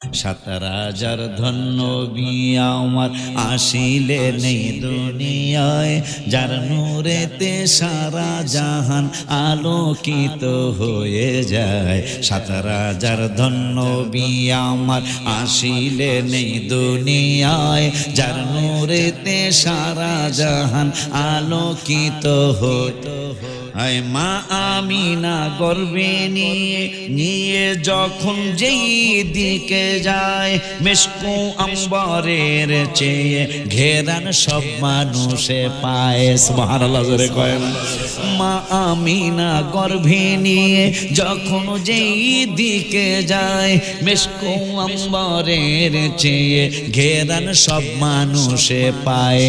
৭,০০০ ধন্য বিয়া আমার আসিলে নেই দুনিয়ায়, যার নূরেতে সারা জাহান আলোকিত হয়ে যায়। ৭,০০০ ধন্য বিয়া আমার আসিলে নেই দুনিয়ায়, যার নূরেতে সারা জাহান আলোকিত হতো। হায় মা আমিনা গর্বে নিয়ে নিয়ে যখন যেই দিকে যায়, মেশকু আম্বরের চেয়ে ঘেরান সব মানুষে পায়। সুবহানাল্লাহ জোরে কয় না। মা আমিনা গর্ভে নিয়ে যখন যেই দিকে যায়, মেশকু আম্বরের চেয়ে ঘেরান সব মানুষে পায়।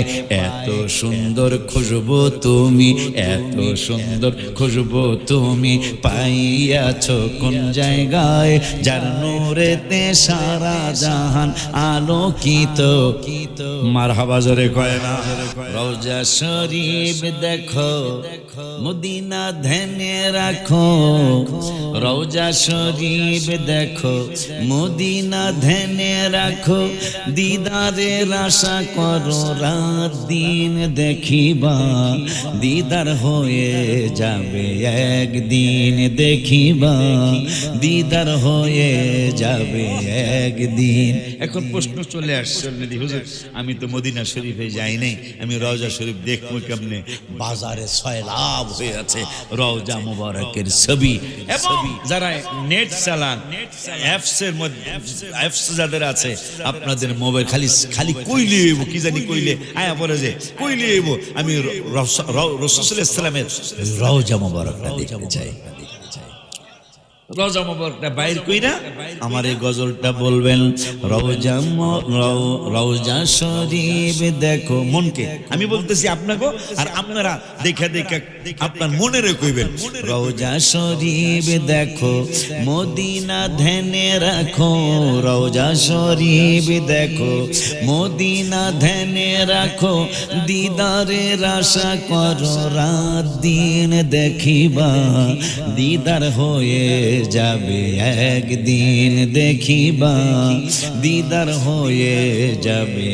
এত সুন্দর খুশবু তুমি, এত সুন্দর খুশবু তুমি পাইয়াছো কোন জায়গায়, যার নূরেতে সারা জাহান আলোকিত। মারহাবা জোরে কয় না। রওজা শরীফ দেখো, মদিনা ধ্যানে রাখো। রওজা শরীফ দেখো, মদিনা ধ্যানে রাখো। দিদারের আশা করো রাত দিন দেখিবা, দিদার হয়ে যাবে একদিন দেখিবা, দিদার হয়ে যাবে একদিন। এখন প্রশ্ন চলে আসছে, হুজুর আমি তো মদিনা শরীফে যাই নাই, আমি রওজা শরীফ দেখবো কেমনে? বাজারে সয়লাভ হয়ে আছে রওজা মুবারকের ছবি। এবং যারা নেট চালান, অ্যাপসের মধ্যে অ্যাপস যাদের আছে, আপনাদের মোবাইল খালি খালি কইলে এবো, কি জানি কইলে আয়া পরে যে কইলে এবো আমি রাসূলুল্লাহ সাল্লাল্লাহু আলাইহি ওয়াসাল্লামের রওজা মুবারকটা দেখতে চাই। রওজা মুবারকটা বাইর কইরা আমার এই গজলটা বলবেন। রওজা শরীফ দেখো, মনকে আমি বলতেছি আপনাকে, আর আপনারা দেখা দেখা আপনার মনেরে কইবেন। রওজা শরীফ দেখো, মদিনা ধ্যানে রাখো। রওজা শরীফ দেখো, মদিনা ধ্যানে রাখো। দিদারের আশা করো রাত দিন দেখিবা, দিদার হয়ে যাবে একদিন দেখিবা, দিদার হয়ে যাবে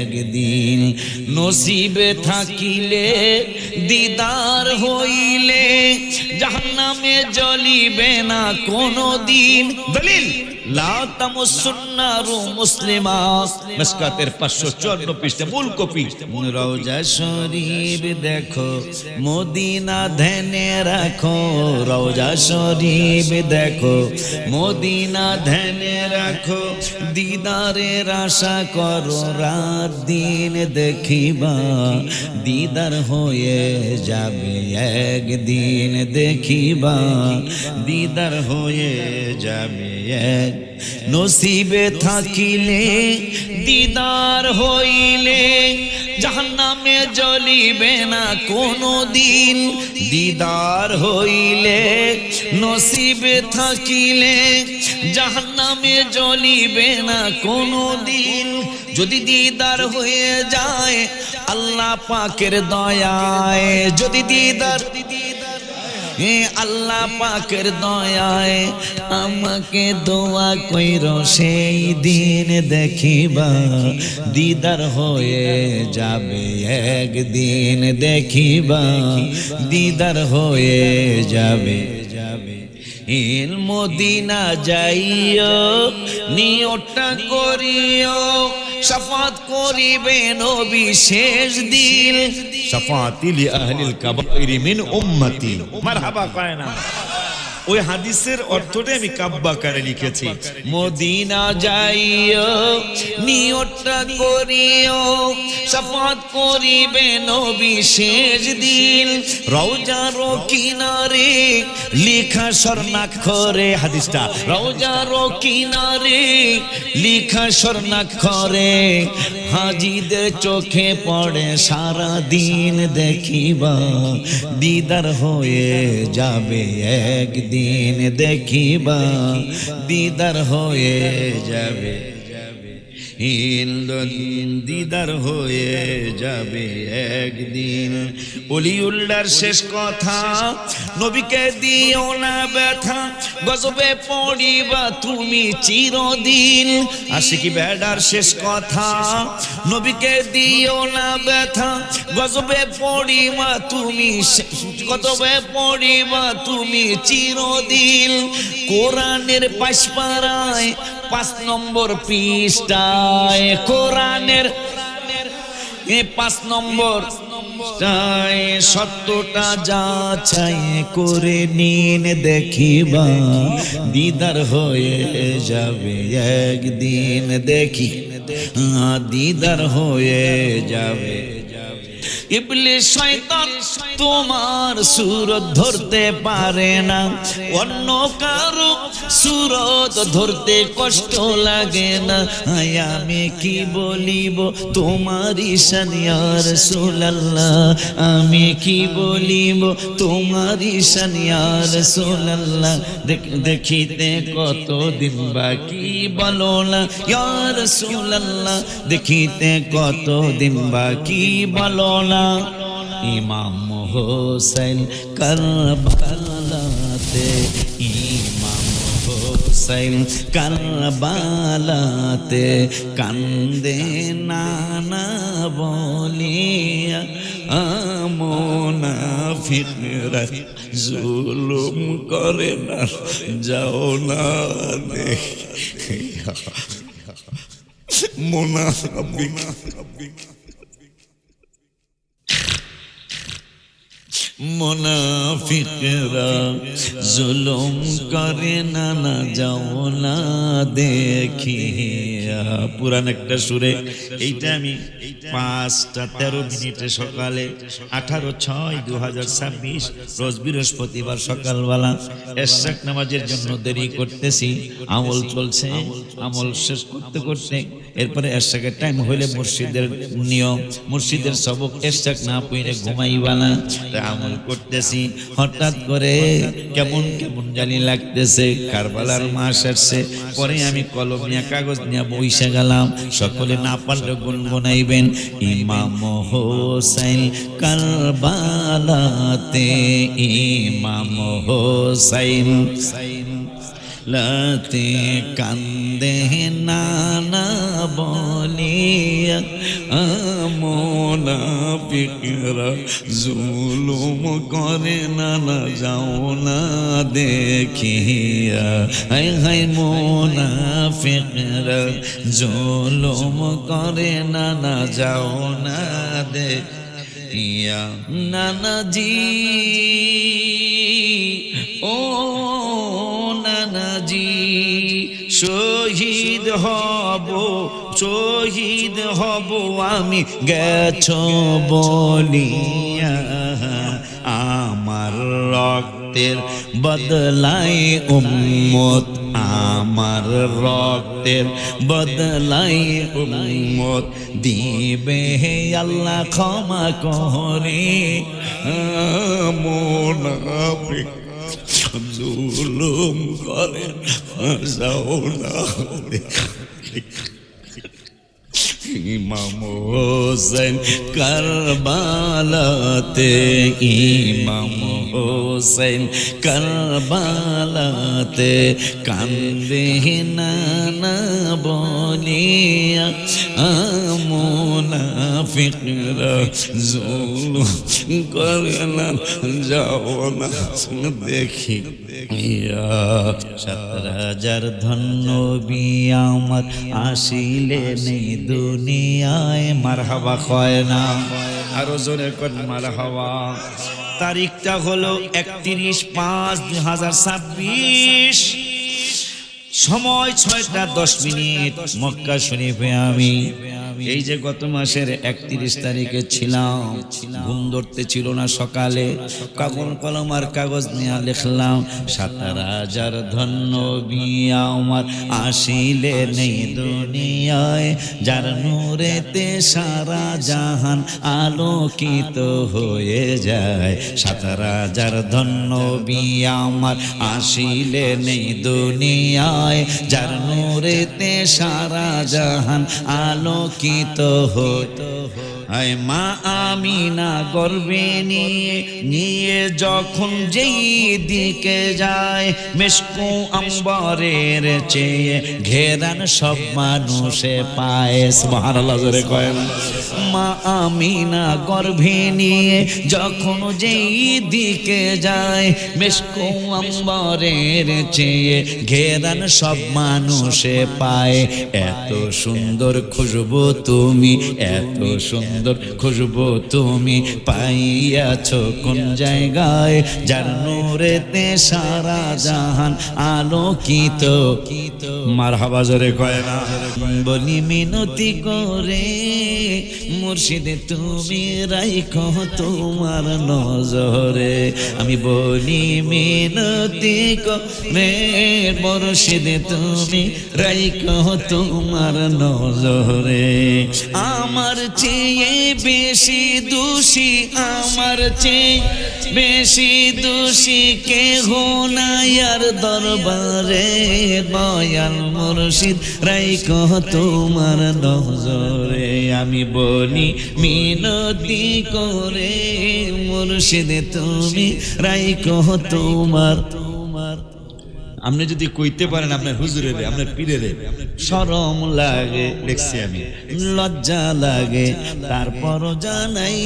একদিন। নসিবে থাকিলে দিদার হইলে জাহান্নামে জ্বলিবে না কোনো দিন। দলিল লা তামুসুন্নারু মুসলিমা, মিসকাতের 554 পৃষ্ঠা মূল কপি। রওজা শরীফ দেখো, মদিনা ধ্যানে রাখো। রওজা শরীফ দেখো, মদিনা ধ্যানে রাখো। দিদারের আশা করো রাত দিন দেখিবা, দিদার হয়ে যাবে একদিন দেখিবা, দিদার হয়ে যাবে এক। নসিবে থাকিলে দিদার হইলে জাহান্নামে জ্বলিবে না কোনো দিন। দিদার হইলে নসিবে থাকিলে জাহান্নামে জ্বলিবে না কোনো দিন। যদি দিদার হয়ে যায় আল্লাহ পাকের দয়ায়, যদি দিদার আল্লাহ পাকের দয়ায় আমাকে দোয়া কইরো সেই দিন দেখিবা, দিদার হয়ে যাবে একদিন দেখিবা, দিদার হয়ে যাবে। মদিনা যাইও নিয়তটা করিও, শাফাত করিবে নবী শেষ দিন। শাফাতি লি আহলিল কাবাইরি মিন উম্মতি। মারহাবা কয় না। ওই হাদিসের অর্থটা আমি কাব্যাকারে লিখেছি। মদিনা যাইও নিয়তটা করিও, শাফাত করিবে নবী শেষ দিন। রওজার কিনারে লেখা স্বর্ণাক্ষরে, হাদিসটা রওজার কিনারে লেখা স্বর্ণাক্ষরে হাজিদের চোখে পড়ে সারা দিন দেখিবা, দিদার হয়ে যাবে একদিন দেখিবা, দিদার হয়ে যাবে। দিদার হয়ে যাবে একদিন। অলিউল্লাহর শেষ কথা, নবীকে দিও না ব্যথা, গজবে পড়িবা তুমি চিরদিন। আশিকি বেডার শেষ কথা, নবীকে দিও না ব্যথা, গজবে পড়িবা তুমি, গজবে পড়িবা তুমি চিরদিন। কোরআনের পাশপাড়ায় 5 নম্বর পৃষ্ঠায়, কোরআনের 5 নম্বর সত্যটা যাচাই করে নিন, দেখিবা দিদার হয়ে যাবে একদিন। দেখি দিদার হয়ে যাবে। ইবলিস শয়তান তোমার সুরত ধরতে পারে না, অন্য কারো সুরত ধরতে কষ্ট লাগে না। আমি কি বলিব তোমারই শান ইয়া রাসূলুল্লাহ, আমি কি বলিব তোমারই শান ইয়া রাসূলুল্লাহ। দেখিতে কতদিন বাকি বলো না ইয়া রাসূলুল্লাহ, দেখিতে কতদিন বাকি বলো না। ইমাম হোসেন কারবালাতে, ইমাম হোসেন কারবালাতে কান্দে নানা বলিয়া, মুনাফিকরা জুলুম করে না, যাও না দেখিয়া। মুনাফিকরা জুলুম করে না, না যাও না দেখিয়া। পুরান একটা সুরে, এইটা আমি 5:13 সকালে 18/6/2026 রোজ বৃহস্পতিবার সকালবেলা এশরাক নামাজের জন্য দেরি করতেছি। আমল চলছে, আমল শেষ করতে করতে এরপরে এশরাকের টাইম হইলে মুর্শিদের নিয়ম, মুর্শিদের সবক এশরাক না পড়ে ঘুমাইবা না। আমল করতেছি, হঠাৎ করে কেমন কেমন জানি লাগতেছে, কারবালার মাস আসছে। পরে আমি কলম নিয়ে কাগজ নিয়ে বইসা গেলাম। সকলে না পারলে গুনগুনাইবেন, ইমাম হোসেন কারবালাতে, ইমাম হোসেন লাতে কান্দে নানা বলিয়া, মুনাফিকরা জুলুম করে না, না যাও না দেখিয়া। হায় হায় মুনাফিকরা জুলুম করে না, না যাও না দেখিয়া। নানাজি ও নানাজি, শহীদ হব, শহীদ হব আমি গেছো বলিয়া। আমার রক্তের বদলায় উম্মত, আমার রক্তের বদলায় উম্মত, দিবে আল্লাহ ক্ষমা করে। মুনাফিক জুলুম করে যাও না। ইমাম হোসেন কারবালাতে, ইমাম হোসেন কারবালাতে কান্দে নানা বলিয়া, মুনাফিকরা জুলুম করে না, যাও না দেখি। 70,000 ধন্য বিয়া আমার আসিলে নেই দুনিয়ায়। মারহাবা কয় না, আরো জোরে কোন মারহাবা। তারিখটা হলো 31/5/2026, সময় 6টা 10 মক্কা শরীফে। আমি এই যে গত মাসের 31 তারিখে ছিলাম, ঘুম ধরতে ছিল না। সকালে কাগজ কলম আর কাগজ নিয়ে লিখলাম, 70,000 ধন্য বিয়া আমার আসিলে নেই দুনিয়ায়, যার নূরেতে সারা জাহান আলোকিত হয়ে যায়। 70,000 ধন্য বিয়া আমার আসিলে নেই দুনিয়ায়, যায়, যার নূরেতে সারা জাহান আলোকিত হয়। আয় মা আমিনা গর্বে নিয়ে যখন যেই দিকে যায়, মিশকু আম্বরের চেয়ে ঘেরান সব মানুষে পায়। সুবহানাল্লাহ জোরে কয় না। মা আমিনা গর্ভে নিয়ে যখন যেই দিকে যায়, মিশকু আম্বরের চেয়ে ঘেরান সব মানুষে পায়। এত সুন্দর খুশবু তুমি, এত সুন্দর খুশবু তুমি পাইয়াছ কোন জায়গায়, যার নূরেতে সারা জাহান আলোকিত। মারহাবা জোরে কয় না। বলি মিনতি করে মুর্শিদে তুমি রাইখো তোমার নজরে, আমি বলি মিনতি করে মুর্শিদে তুমি রাইখো তোমার নজরে। আমার চেয়ে বেশি দোষী, আমার চেয়ে বেশি দোষী কেহ নাই আর দরবারে, দয়াল মুর্শিদ রাইখো তোমার নজরে, আমি বলি মিনতি করে মুর্শিদ তুমি রাইখো তোমার। আপনি যদি কইতে পারেন আপনার হুজুরের, আপনার পীরের শরম লাগে, দেখছি আমি, লজ্জা লাগে, তারপরও জানাই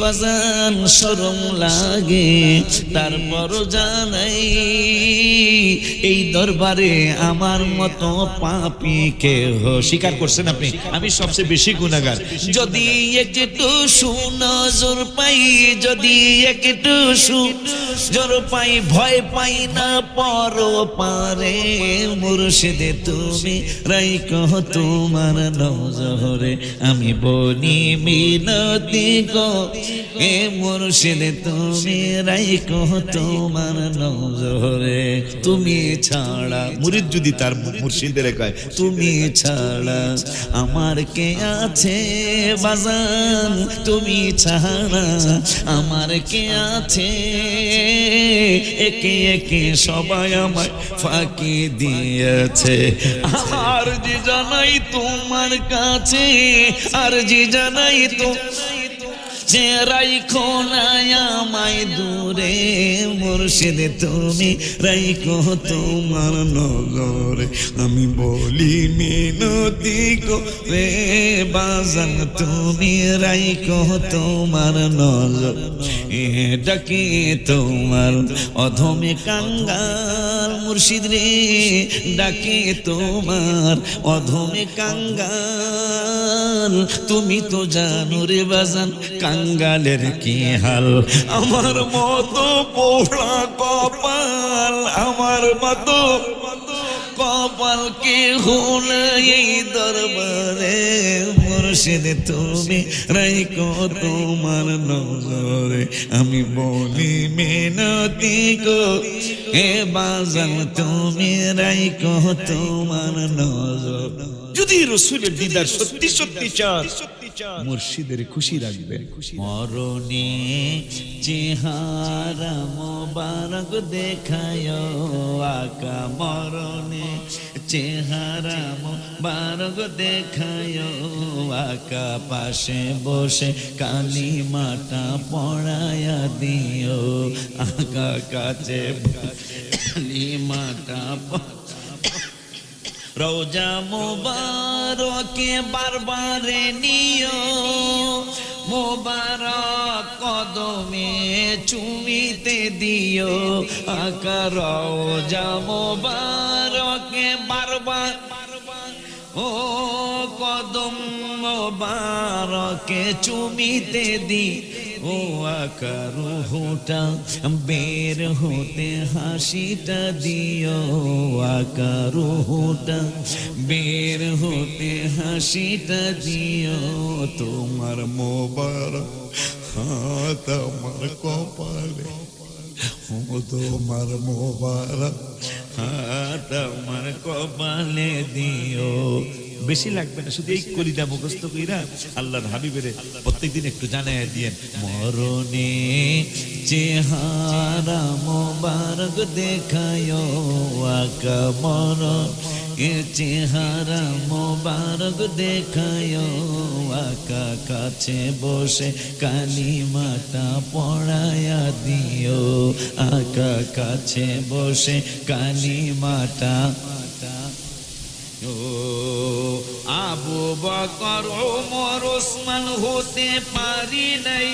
বাজান শরম লাগে, তারপরও জানাই এই দরবারে আমার মতো পাপী কেহ। স্বীকার করছেন আপনি আমি সবচেয়ে বেশি গুনাহগার। যদি একটু সুনজর পাই, যদি একটু সুনজর পাই, ভয় পাই না পর পারে, মুর্শিদে তুমি রাইখো তোমার নজরে, আমি বলি মিনতি করে মুর্শিদে তুমি রাইখো তোমার নজরে। তুমি ছাড়া, মুরিদ যদি তার মুর্শিদের কয় তুমি ছাড়া আমার কে আছে বাজান, তুমি ছাড়া আমার কে আছে, একে একে সবাই আমায় ফাঁকি দিয়েছে। আর জি জানাই তোমার কাছে, আর জি জানাই তো যে রাইখো না আমায় দূরে, মুর্শিদ তুমি রাইখো তোমার নজরে, আমি বলি মিনতি করে বাজান তুমি রাইখো তোমার নজর। ডাকে তোমার অধমে কাঙ্গাল মুর্শিদ রে, ডাকে তোমার অধমে কাঙ্গাল, তুমি তো জানো রে বাজান কাঙ্গালের কি হাল। আমার মতো পোড়া কপাল, আমার মতো কপাল কে হলো এই দরবারে, মুর্শিদ তুমি রাইখো তোমার নজরে, আমি বলি মিনতি করে বাজান তুমি রাইখো তোমার নজর। যদি রাসূলের দিদার সত্যি সত্যি চান, মুর্শিদের খুশি রাখবেন। মরণে চেহারা মোবারক দেখায় আকা, মরণে চেহারা মোবারক দেখায় আকা, পাশে বসে কালিমাটা পড়ায়া দিও আকা, কাছে কালিমাটা রওজা মোবারকে বারবারে নিও, মোবারক কদমে চুমিতে দিও আকা, রওজা মোবারকে বারবার ও কদম মোবারকে চুমিতে দি ও আকা, রুহটা বের হতে হাসিটা দিও আকা, রুহটা বের হতে হাসিটা দিও, তোমার মোবারক হাত আমার কপালে, ও তোমার মোবারক হাত আমার কপালে দিও, বেশি লাগবে না, শুধু এই কলিদা মুখস্থ কইরা আল্লাহর হাবিবের প্রত্যেকদিন একটু জানায় দিয়েন, মরণে চেহারা মোবারক দেখায় আকা, মরণ এ চেহারা মোবারক দেখায় আকা, কাছে বসে কালিমাটা পড়ায়া দিও আকা, কাছে বসে কালিমাটা। ও আবু বকর ওমর ওসমান হতে পারি নাই,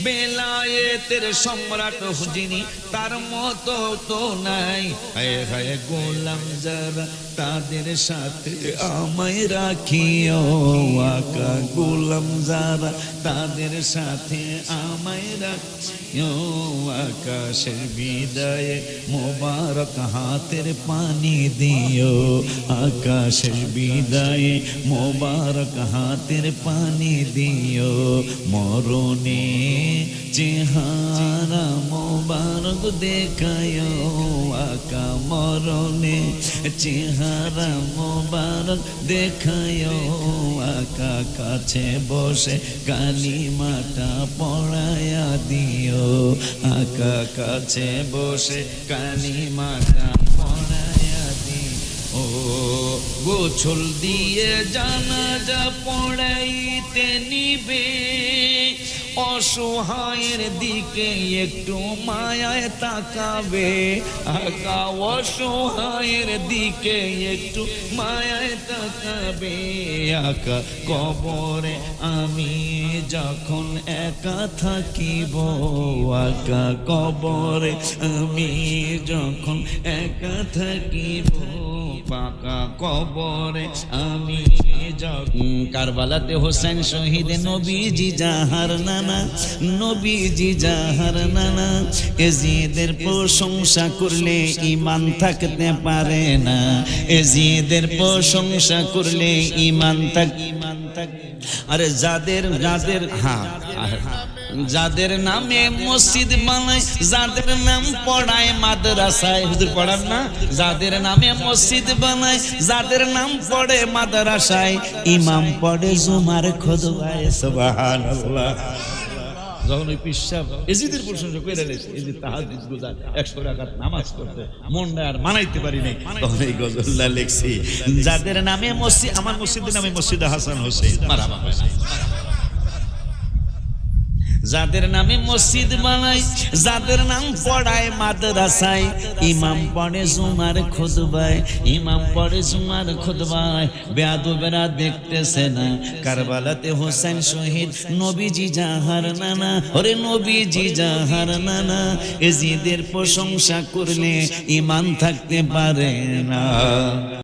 বেলায়েতের সম্রাট যিনি তার মতো তো নাই। হায় হায় গোলাম যারা তাদের সাথে আমায় রাখিও আকা, গোলাম যারা তাদের সাথে আমায় রাখিও, আকাশের বিদায়ে মোবারক হাতের পানি দিও, আকাশের বিদায়ে মোবারক হাতের পানি দিও, মরণে চেহারা মোবারক দেখায় আকা, মরণে চেহারা মোবারক দেখায় আকা, কাছে বসে কালিমাটা পড়ায়া দিও আকা, কাছে বসে কালিমাটা পড়ায়া দিও। গোছল দিয়ে জানাজা পড়াইতে নিবে, অসহায়ের দিকে একটু মায়ায় তাকাবে আকা, অসহায়ের দিকে একটু মায়ায় তাকাবে আকা, কবরে আমি যখন একা থাকিব আকা, কবরে আমি যখন একা থাকিব পাকা, কবরে আমি যখন। কারবালাতে হোসেন শহীদ নবীজি যাহার নানা, নবীজি যাহার নানা, এজিদের প্রশংসা করলে ইমান থাকতে পারে না, এজিদের প্রশংসা করলে ইমান থাক। আরে যাদের যাদের যাদের নামে মসজিদ বানায়, যাদের নাম পড়ায় মাদ্রাসায়, হুজুর পড়ান না, যাদের নামে মসজিদ বানায়, যাদের নাম পড়ে মাদ্রাসায়, ইমাম পড়ে জুমার খুতবায়, সুবহানাল্লাহ। যখন ওই পিসাব এজিদের প্রশংসা করে রেখেছে, এই যে তাহাজ্জুদ গুজার 100 রাকাত নামাজ পড়তে মনটা আর মানাইতে পারি নাই, তখন এই গজলটা লিখছি, যাদের নামে মসজিদ, আমার মসজিদের নামে মসজিদ হাসান হোসেন, মারহাবা, যাদের নামে মসজিদ বানায়, যাদের নাম পড়ায় মাদ্রাসায়, ইমাম পড়ে জুমার খুতবায়, ইমাম পড়ে জুমার খুতবায়, বেয়াদবেরা দেখতেছে না কারবালাতে হোসেন শহীদ নবীজি যাহার নানা, ওরে নবীজি যাহার নানা, এজিদের প্রশংসা করলে ইমান থাকতে পারে না।